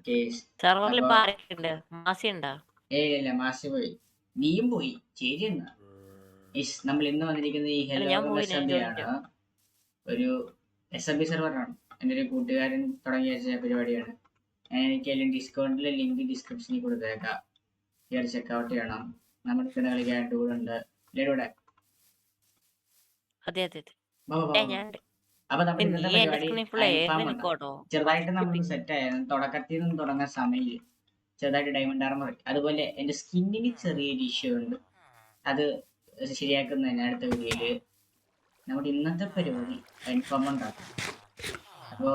Case സെർവറിൽ അപ്പൊ ഇപ്പൊ ആരൊക്കെയുണ്ട്? മാസി ഉണ്ടോ? ഇല്ല മാസി പോയി, നീയും പോയി. ശരി എന്നാ നമ്മൾ ഇന്ന് വന്നിരിക്കുന്നത് ഈ അല്ല ഹെല്ലോ ഞാൻ വേൾഡ് പോയി, ഞാൻ ജോയിൻ അസംബ്ലിയാണ്. ചെയ്യും. ഒരു SMB സെർവറാണ്. എൻ്റെ ഒരു കൂട്ടുകാരൻ തുടങ്ങി വെച്ച പരിപാടിയാണ്. എനിക്ക് അതിൽ ഡിസ്കൗണ്ടിലെ ലിങ്ക് ഡിസ്ക്രിപ്ഷനിൽ കൊടുത്തേക്കാം, കയറി ചെക്കൗട്ട് ചെയ്യണം. നമ്മുടെ ഇവിടെ കളിക്കാൻ ടൂറുണ്ട് ഇവിടെ. അതെ അതെ അതെ. ഞാൻ അപ്പൊ നമ്മുടെ നീ ഇന്നത്തെ എന്റെ പരിപാടി സ്ക്രീനിൽ ഫുൾ അയൺഫാം ഏറി ഉണ്ട്. നിക്കോട്ടോ. ചെറുതായിട്ട് നമ്മളൊന്ന് സെറ്റ് ആയിരുന്നു, തുടക്കത്തിൽ നിന്ന് തുടങ്ങാൻ സമയം ചെറുതായിട്ട് ഡയമണ്ട് ആർമർ. അതുപോലെ എന്റെ സ്കിന്നിന് ചെറിയൊരു ഇഷ്യൂ ഉണ്ട്, അത് ശരിയാക്കുന്നതിന് അടുത്ത വീഡിയോയില്. നമ്മുടെ ഇന്നത്തെ പരിപാടി അയൺഫാം ഉണ്ടാക്കും. അപ്പോ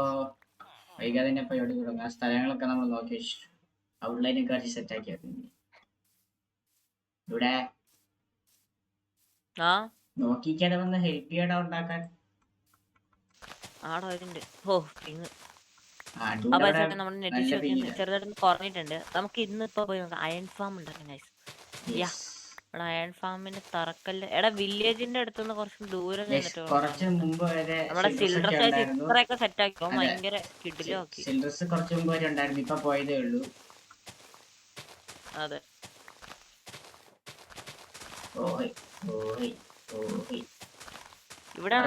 വൈകാതെ തന്നെ പരിപാടി തുടങ്ങാം. സ്ഥലങ്ങളൊക്കെ നമ്മൾ നോക്കി വെച്ചിട്ട് ഔട്ട്ലൈനൊക്കെ അടിച്ച് സെറ്റ് ആക്കി വെക്കുന്നു. ഇവിടെ നോക്കിക്കാതെ വന്ന് ഹെൽപ്പ് ചെയ്യടാ ഉണ്ടാക്കാൻ. ചെറുതായിട്ടൊന്ന് കുറഞ്ഞിട്ടുണ്ട്. നമുക്ക് ഇന്ന് ഇപ്പൊ പോയി അയൺ ഫാം ഉണ്ടാക്കാം. അയൺ ഫാമിന്റെ തറക്കല്ല് എടാ വില്ലേജിന്റെ അടുത്തുനിന്ന് കുറച്ച് ദൂരം കുറച്ച് മുമ്പ് വരെ നമ്മുടെ സിൽഡർ സൈസ് ഇത്രയൊക്കെ സെറ്റ് ആക്കി ഭയങ്കര കിടിലാക്കി. സിൽഡർസ് കുറച്ച് മുമ്പ് വരെ ഉണ്ടായിരുന്നു, ഇപ്പൊ പോയതേ ഉള്ളൂ. അതെ, ഇവിടെ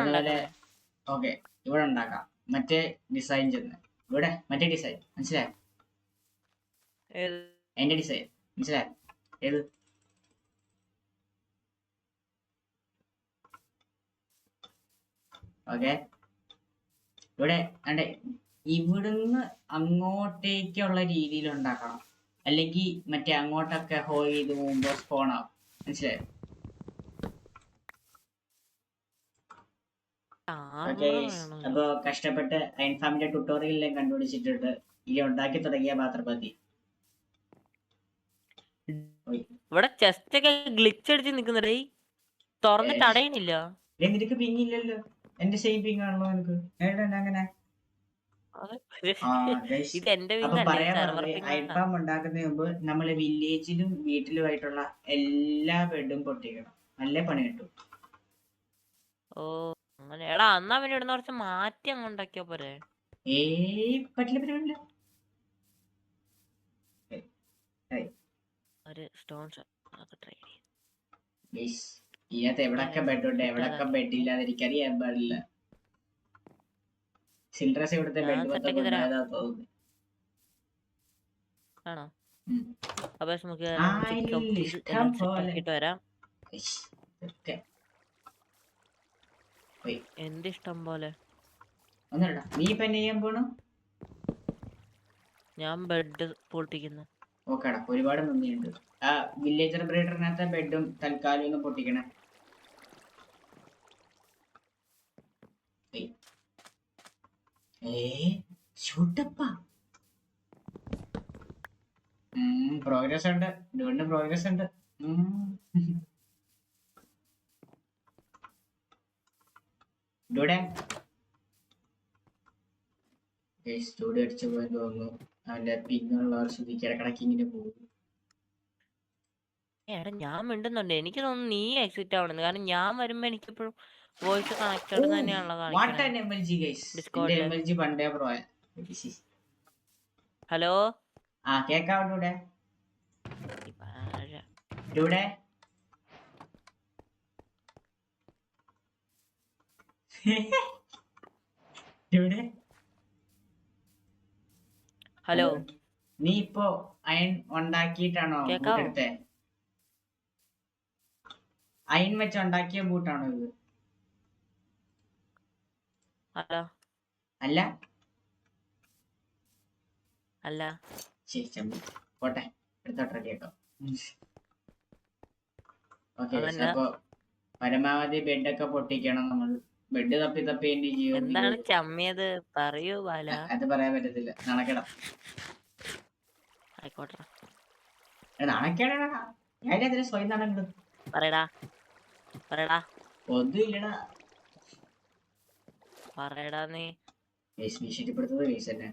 ഓക്കെ ഇവിടെ ഉണ്ടാക്കാം. മറ്റേ ഡിസൈൻ ചെന്ന് ഇവിടെ മറ്റേ ഡിസൈൻ മനസ്സിലായോ? എന്റെ ഡിസൈൻ മനസ്സിലായോ? ഏത്? ഓക്കെ ഇവിടെ അണ്ടേ ഇവിടുന്ന് അങ്ങോട്ടേക്കുള്ള രീതിയിൽ ഉണ്ടാക്കണം, അല്ലെങ്കിൽ മറ്റേ അങ്ങോട്ടൊക്കെ ഹോൾ ചെയ്ത് പോകുമ്പോ സ്പോൺ ആവും. മനസ്സിലായോ? അപ്പൊ കഷ്ടപ്പെട്ട് അയൺ ഫാമിന്റെ ട്യൂട്ടോറിയലെല്ലാം കണ്ടുപിടിച്ചിട്ടുണ്ട്. ഇനി ഉണ്ടാക്കി തുടങ്ങിയ മാത്രം മതി. ഇവിടെ ചെസ്റ്റ് ഒക്കെ ഗ്ലിച്ച് അടിച്ച് നിക്കുന്നേ, തുറന്നിട്ട് അടയണില്ല. നിനക്ക് പിങ്ങില്ലല്ലോ, എന്റെ സെയിം പിങ് ആണല്ലോ നിനക്ക്. അങ്ങനെ അപ്പൊ പറയാൻ അയൺ ഫാം ഉണ്ടാക്കുന്നതിന് മുമ്പ് നമ്മള് വില്ലേജിലും വീട്ടിലുമായിട്ടുള്ള എല്ലാ ബെഡും പൊട്ടിക്കണം, നല്ല പണി കിട്ടും. അങ്ങനെ എടാ അന്നാ പിന്നെ ഇടുന്ന കുറച്ച് മാറ്റി അങ്ങ് ഉണ്ടാക്കിയോ പോരെ? പറ്റില്ല. ഒരു സ്റ്റോൺ ട്രൈ ഇതിനകത്ത് എവിടൊക്കെ ബെഡുണ്ട് എവിടൊക്കെ ബെഡില്ലാതിരിക്കറിയാൻ പാടില്ല. സിൽഡ്രസ് ഇവിടുത്തെ ബെഡ് തോന്നുന്നു. ആണോ? അപ്പൊ നമുക്ക് വരാം. എന്ത് ഇഷ്ടം പോലെ. നീ ഇപ്പൊ എന്നെ ചെയ്യാൻ പോണു? ഞാൻ ബെഡ് പൊട്ടിക്കുന്നു. ഓക്കേടാ, ഒരുപാട് നന്ദിയുണ്ട്. ആ വില്ലേജർ ബ്രീഡറിനകത്തെ ബെഡും തൽക്കാലം ഒന്ന് പൊട്ടിക്കണേ. പ്രോഗ്രസ് ഉണ്ട്, ഡുവിന്റെ പ്രോഗ്രസ് ഉണ്ട്. ഡൂടെ സ്റ്റുഡിയോ അടിച്ചു പോയെന്ന് തോന്നുന്നു. അവന്റെ പിന്നുള്ള ശ്രുതിക്ക് ഇടക്കിടക്ക് ഇങ്ങനെ പോകും. ഞാൻ മിണ്ടുന്നുണ്ട്, എനിക്ക് തോന്നുന്നു നീ എക്സിറ്റ് ആവണെന്ന്. കാരണം ഞാൻ വരുമ്പോ എനിക്കിപ്പോഴും വോയിസ് കണക്റ്റഡ് തന്നെയാണല്ലോ കാണിക്കുന്നത്. ഹലോ, കേക്കാവൂടെ? ഹലോ, നീ ഇപ്പോ അയൺ ഉണ്ടാക്കിയിട്ടാണോ ബൂട്ടെടുത്തേ? അയൺ വെച്ച് ഉണ്ടാക്കിയ ബൂട്ടാണോ ഇത്? അല്ല അല്ല ശരി, പോട്ടെ, എടുത്തോട്ടെ കേട്ടോ. ഓക്കെ, അപ്പൊ പരമാവധി ബെഡൊക്കെ പൊട്ടിക്കണം നമ്മൾ. ബെഡ് തപ്പി തപ്പി എന്താണ് ചമ്മിയത്? പറയൂ ബാല. അത് പറയാൻ പറ്റത്തില്ല, നാണക്കേടാ. ആയിക്കോട്ടെ, നാണക്കേടാ. ഞാൻ സ്വയം നാണക്കെടും. പറയടാ ഒന്നുമില്ലടാ, പറയടാ. നീ ഭീഷണിപ്പെടുത്തുന്നത് കേസ് തന്നെ.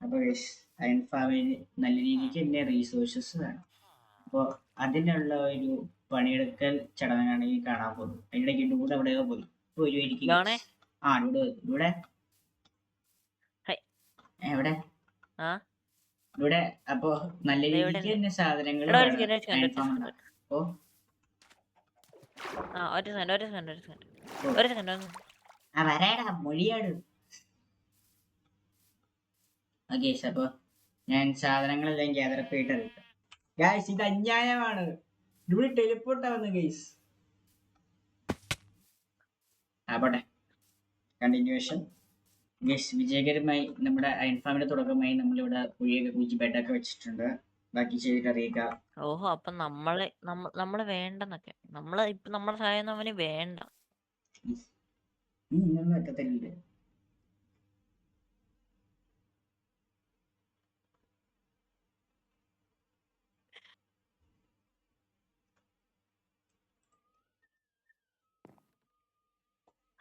അപ്പൊ അയൺ ഫാമിന് നല്ല രീതിക്ക് തന്നെ റീസോഴ്സസ് വേണം. അപ്പോൾ അതിനുള്ള ഒരു പണിയെടുക്കൽ ചടങ്ങാണ് ഈ കാണാൻ പോകുന്നത്. അതിനിടയ്ക്ക് ഡൂഡ് എവിടെയോ പോയി. ഡൂഡ് എവിടെ? ആ ഇവിടെ അപ്പൊ നല്ല ദേ ഇവിടെ രീതിക്ക് ഉണ്ട്. തന്നെ സാധനങ്ങൾ എടാ ഒരു വേണം സെക്കൻഡ് ഒരു സെക്കൻഡ് അയൺ ഒറ്റ ഫാം സെക്കൻഡ്. ഉണ്ടാക്കാൻ. ഓ ആ ഒരു സെക്കൻഡ് ഒരു സെക്കൻഡ് ഒരു സെക്കൻഡ് ഓ ഒരു സെക്കൻഡ് ഒന്ന്. ആ വരാടാ മൊഴിയാട്. ഓക്കെ അപ്പൊ ഞാൻ സാധനങ്ങളെല്ലാം ഗ്യാദർ അപ്പ് ചെയ്തിട്ട് അറിയിക്കാം. ഗൈസ് ഇത് അന്യായമാണ്. ഇവിടെ ടെലിപ്പോർട്ട് ആവുന്നു ഗൈസ്. ആ പോട്ടെ കണ്ടിന്യൂവേഷൻ. ഗൈസ് വിജയകരമായി നമ്മുടെ അയൺ ഫാമിന്റെ തുടക്കമായി നമ്മളിവിടെ കുഴിയൊക്കെ കുഴിച്ച് ബെഡൊക്കെ വെച്ചിട്ടുണ്ട്. ബാക്കി ചെയ്തിട്ട് അറിയിക്കാം. ഓഹോ അപ്പൊ നമ്മള് വേണ്ടെന്നൊക്കെ ഇപ്പൊ നമ്മളെ സഹായം അവന് വേണ്ട. നീ ഇന്നൊന്നും എത്തത്തില്ലേ?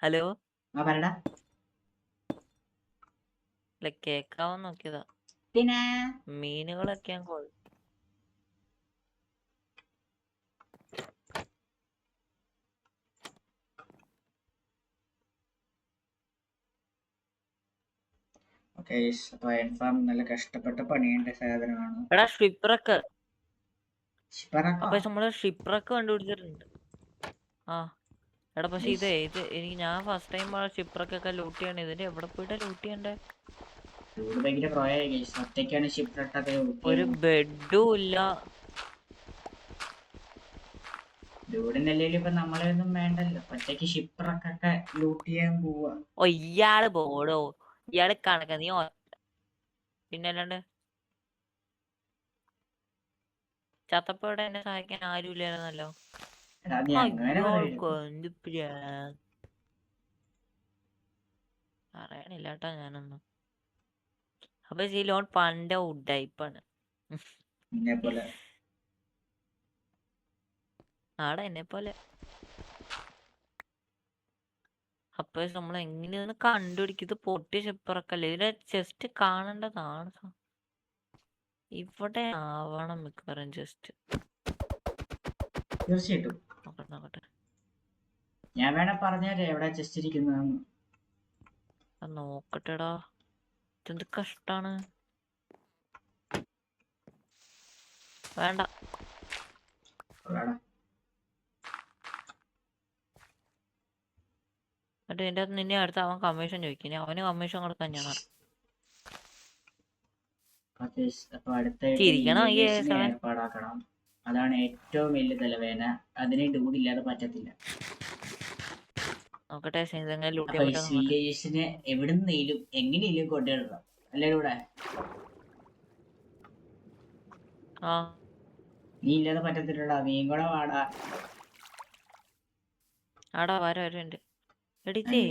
ഹലോ ആ പറയടാ. ഇല്ല കേക്കാവോ നോക്കിയതാ. പിന്നെ മീനുകളൊക്കെ ഞാൻ കൊ- ഓക്കെ അപ്പൊ അയൺ ഫാം നല്ല കഷ്ടപ്പെട്ട പണിയേണ്ട സാധനമാണ്. എടാ ഷിപ്രക്ക്. പറക്കാം. അപ്പൊ നമ്മള് ഷിപ്രക്ക് കണ്ടുപിടിച്ചിട്ടുണ്ട്. ആ എടാ പക്ഷെ ഇത് എനിക്ക് ഞാൻ ഫസ്റ്റ് ടൈം ഷിപ്രക്കൊക്കെ ലൂട്ട് ചെയ്യണേ. ഇതിന്റെ എവിടെ പോയിട്ടാ ലൂട്ട് ചെയ്യണ്ടേ? ചൂട് ഭയങ്കര പ്രോയായി ഗൈസ്. ഒറ്റയ്ക്കാണ് ഷിപ്പ് ഇട്ടൊക്കെ ഒരു ബെഡും ഇല്ല. ചൂടിനല്ലേലും ഇപ്പൊ നമ്മളെയൊന്നും വേണ്ടല്ലോ. ഒറ്റയ്ക്ക് ഷിപ്പറൊക്കെ ലൂട്ട് ചെയ്യാൻ പോവാ. ഓ ഇയാള് ബോഡോ ഇയാള് കണക്ക നീ പിന്നെ അല്ലാണ്ട് ചത്തപ്പോടെ എന്നെ സഹായിക്കാൻ ആരും ഇല്ലായിരുന്നല്ലോ. എടാ നീ അങ്ങനെ പറയരുത്. അയ്യോൾക്ക് എന്ത് പറയണില്ല കേട്ടോ ഞാനൊന്നും. അപ്പൊ ഈ ലോൺ പണ്ട ഉഡായിപ്പാണ്. നിന്നെ പോലെ ആടെ എന്നെ പോലെ. അപ്പൊ നമ്മൾ എങ്ങനെയൊന്ന് കണ്ടുപിടിക്കും. ഇത് പൊട്ടിയ ഷിപ്പറക്കല്ലേ. ഇതിന്റെ ചെസ്റ്റ് കാണേണ്ടതാണ്. ഇവിടെ ആവണം മിക്കവാറും ജസ്റ്റ്. തീർച്ചയായിട്ടും നോക്കട്ടെ നോക്കട്ടെ. ഞാൻ വേണേ പറഞ്ഞേരെ എവിടെ ചെസ്റ്റ് ഇരിക്കുന്നതെന്ന്. നോക്കട്ടെടാ. ഇതെന്ത് കഷ്ടാണ്. വേണ്ട എവിടാടാ? എന്നിട്ട് എന്റെ നിന്നെ അടുത്ത് അവൻ കമ്മീഷൻ ചോദിക്കും. അവന് കമ്മീഷൻ കൊടുക്കാൻ ഞാൻ അപ്പൊ അടുത്തായിട്ട് ചിരിക്കണം. വില്ലേജേഴ്സിനെ ഏർപ്പാടാക്കണം. അതാണ് ഏറ്റവും വലിയ തലവേദന. അതിനെ ഡൂഡില്ലാതെ പറ്റത്തില്ല. നോക്കട്ടെ അപ്പൊ വില്ലേജേഴ്സിനെ എവിടുന്നേലും എങ്ങനെയും കൊണ്ടുവരണം അല്ലേ ഇവിടെ? നീ ഇല്ലാതെ പറ്റത്തില്ലടാ. നീയും കൂടെ വാടാ. ആടാ വരണ്ട് എടിച്ചേ.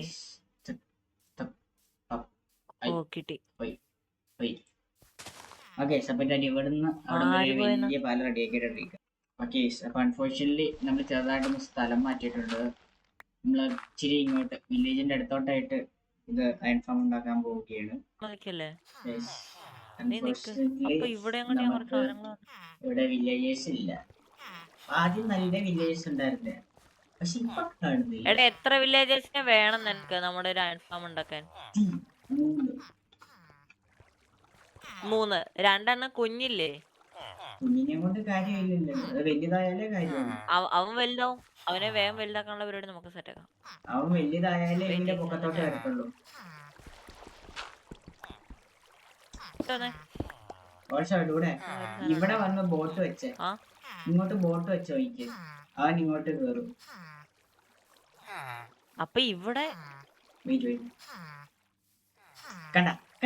ഓ കിട്ടി. ഓക്കെ അപ്പൊ ഇവിടുന്ന് അവിടെ വരെ വലിയ പാല റെഡിയാക്കിയിട്ടിരിക്കുക. ഓക്കെ അപ്പൊ അൺഫോർച്യുനേറ്റ്ലി നമ്മൾ ചെറുതായിട്ടൊന്ന് സ്ഥലം മാറ്റിയിട്ടുണ്ട്. നമ്മൾ ഇച്ചിരി ഇങ്ങോട്ട് വില്ലേജിന്റെ അടുത്തോട്ടായിട്ട് ഇത് അയൺ ഫാം ഉണ്ടാക്കാൻ പോവുകയാണ്. ഇവിടെ വില്ലേജേഴ്സ് ഇല്ല. ആദ്യം നല്ല വില്ലേജേഴ്സ് ഉണ്ടായിരുന്നേ. പക്ഷെ ഇപ്പൊ കാണുന്നില്ല. എടാ എത്ര വില്ലേജേഴ്സിനെ വേണം നിനക്ക് നമ്മുടെ ഒരു അയൺ ഫാം ഉണ്ടാക്കാൻ? 3. 2 കുഞ്ഞില്ലേ? കുഞ്ഞിനെ കൊണ്ട് കാര്യമില്ലല്ലോ. അത് വലുതായാലേ കാര്യമുള്ളൂ. അവൻ വലുതാവും. അവനെ വേഗം വലുതാക്കാനുള്ള പരിപാടി നമുക്ക് സെറ്റ് ആക്കാം. അവൻ വലുതായാലേ ഇതിന്റെ പൊക്കത്തോട്ട് വരത്തുള്ളൂ. ഇവിടെ വന്ന് ബോട്ട് വെച്ച് ഇങ്ങോട്ട് ബോട്ട് വെച്ച് ഒഴിക്ക്. അവൻ ഇങ്ങോട്ട് കേറും. അപ്പൊ ഇവിടെ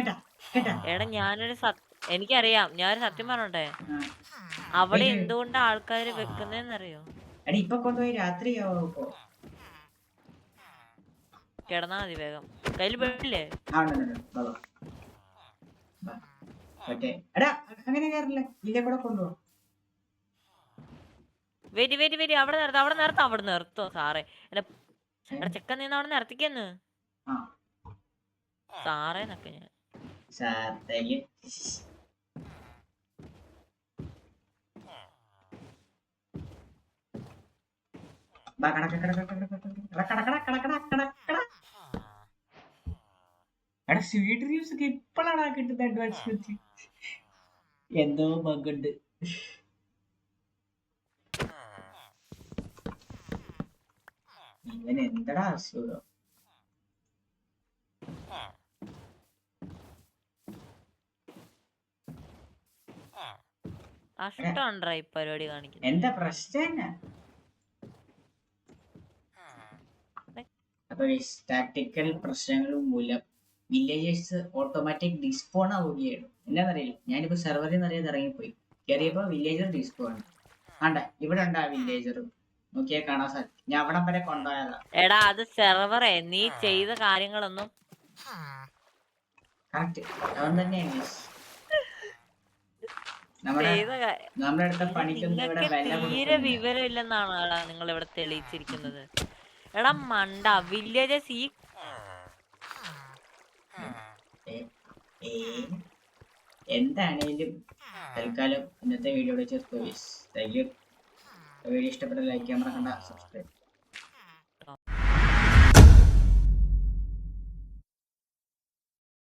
എടാ എനിക്കറിയാം. ഞാനൊരു സത്യം പറഞ്ഞോട്ടെ. അവിടെ എന്തുകൊണ്ട് ആൾക്കാര് വെക്കുന്നറിയോ? ഇപ്പൊ കൊണ്ടുപോയി രാത്രിയാവോ? കിടന്നാ മതി വേഗം. കയ്യിൽ പെടില്ലേ? അങ്ങനെ കേറില്ല. ഇതിലെ കൂടെ കൊണ്ടുപോ. വെരി അവിടെ നിർത്തോ സാറേ. എടാ ചെക്കൻ നിന്ന് അവിടെ നിർത്തിക്കന്ന് സാറേ എന്നൊക്കെ ഞാൻ. സ്വീറ്റ് റിവ്യൂസ് ഒക്കെ ഇപ്പോഴാണ് കിട്ടുന്നത്. അഡ്വാൻസ് എന്തോ ബഗുണ്ട്. ഇവൻ എന്തടാ അസുഖം? കഷ്ടമുണ്ടാ ഈ പരിപാടി കാണിക്കുന്നത്. എന്താ പ്രശ്നം എന്നാ? അപ്പൊ ഈ ടാക്ടിക്കൽ പ്രശ്നങ്ങൾ മൂലം വില്ലേജേഴ്സ് ഓട്ടോമാറ്റിക് ഡിസ്പോൺ ആവുകയാണ്. എന്താണെന്നറിയില്ല, ഞാനിപ്പോ സെർവറിൽ നിന്ന് അറിയാതെ ഇറങ്ങിപ്പോയി. കയറിയപ്പോ വില്ലേജർ ഡിസ്പോൺ. ആണ്ട ഇവിടെ ഉണ്ടാ വില്ലേജർ, നോക്കിയാൽ കാണാൻ സാധിക്കും. ഞാൻ അവിടെ വരെ കൊണ്ടുപോയതാ. എടാ അത് സെർവറേ, നീ ചെയ്ത കാര്യങ്ങളൊന്നും കറക്റ്റ് അവൻ തന്നെയാണ്. നമ്മുടെ അടുത്ത പണിക്കൊന്നും ഇവിടെ നിങ്ങൾക്ക് വില തീരെ കൊടുക്കുന്നില്ല. വിവരമില്ലെന്നാണ് എടാ നിങ്ങൾ ഇവിടെ തെളിയിച്ചിരിക്കുന്നത്. എടാ മണ്ട, വില്ലേജസ് ഈ എന്താണേലും തൽക്കാലം ഇന്നത്തെ വീഡിയോ ചേർത്ത്. Thank you. വീഡിയോ ഇഷ്ടപ്പെട്ട ലൈക്ക് ചെയ്യാൻ മറക്കണ്ട, സബ്സ്ക്രൈബ്.